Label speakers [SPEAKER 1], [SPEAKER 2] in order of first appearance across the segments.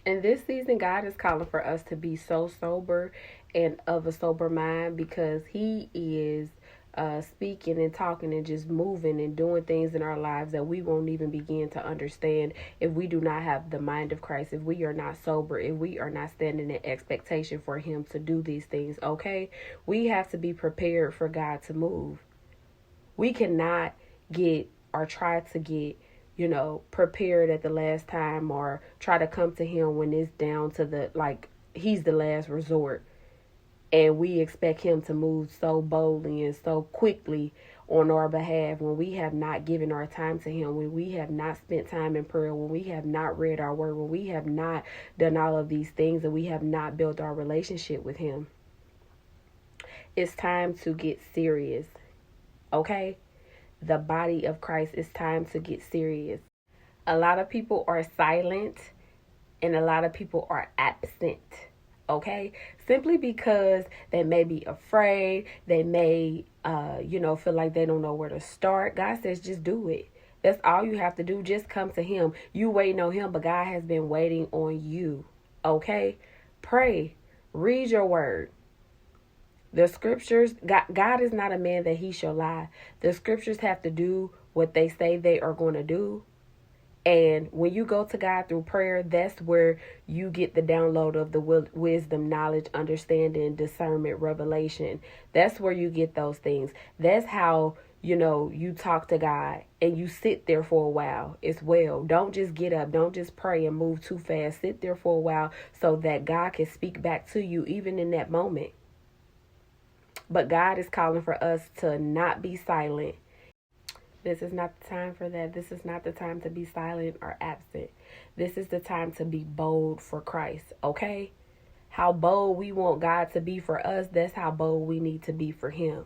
[SPEAKER 1] And this season, God is calling for us to be so sober and of a sober mind, because He is speaking and talking and just moving and doing things in our lives that we won't even begin to understand if we do not have the mind of Christ, if we are not sober, if we are not standing in expectation for Him to do these things, okay? We have to be prepared for God to move. We cannot get or try to get, prepared at the last time, or try to come to Him when it's down to the, like, He's the last resort, and we expect Him to move so boldly and so quickly on our behalf when we have not given our time to Him, when we have not spent time in prayer, when we have not read our word, when we have not done all of these things, and we have not built our relationship with Him. It's time to get serious, okay? The body of Christ, it's time to get serious. A lot of people are silent and a lot of people are absent, okay? Simply because they may be afraid, they may, feel like they don't know where to start. God says just do it. That's all you have to do. Just come to Him. You waiting on Him, but God has been waiting on you, okay? Pray. Read your word. The scriptures, God is not a man that He shall lie. The scriptures have to do what they say they are going to do. And when you go to God through prayer, that's where you get the download of the wisdom, knowledge, understanding, discernment, revelation. That's where you get those things. That's how, you talk to God and you sit there for a while as well. Don't just get up. Don't just pray and move too fast. Sit there for a while so that God can speak back to you even in that moment. But God is calling for us to not be silent. This is not the time for that. This is not the time to be silent or absent. This is the time to be bold for Christ, okay? How bold we want God to be for us, that's how bold we need to be for Him.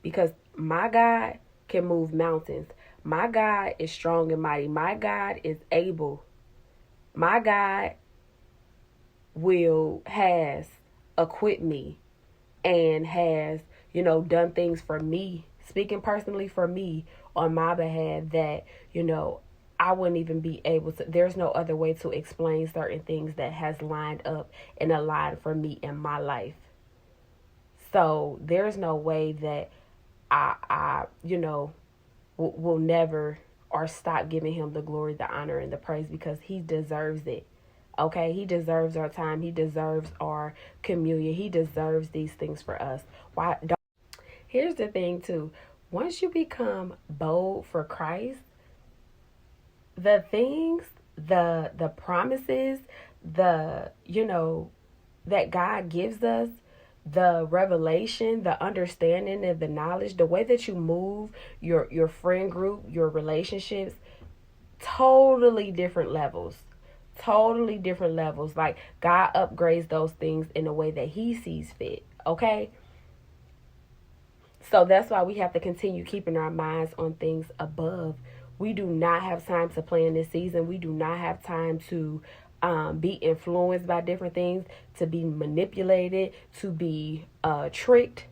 [SPEAKER 1] Because my God can move mountains. My God is strong and mighty. My God is able. My God has equipped me and has, done things for me, speaking personally for me on my behalf that, I wouldn't even be able to, there's no other way to explain certain things that has lined up and aligned for me in my life. So there's no way that I will never or stop giving Him the glory, the honor, and the praise, because He deserves it. Okay, He deserves our time. He deserves our communion. He deserves these things for us. Why don't Here's the thing too. Once you become bold for Christ, the things, the promises, that God gives us, the revelation, the understanding, and the knowledge, the way that you move, your friend group, your relationships, totally different levels. Totally different levels. Like, God upgrades those things in a way that He sees fit. Okay? So that's why we have to continue keeping our minds on things above. We do not have time to play in this season. We do not have time to be influenced by different things, to be manipulated, to be tricked.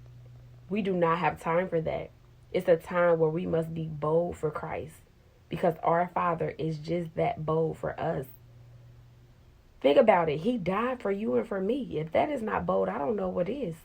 [SPEAKER 1] We do not have time for that. It's a time where we must be bold for Christ, because our Father is just that bold for us. Think about it. He died for you and for me. If that is not bold, I don't know what is.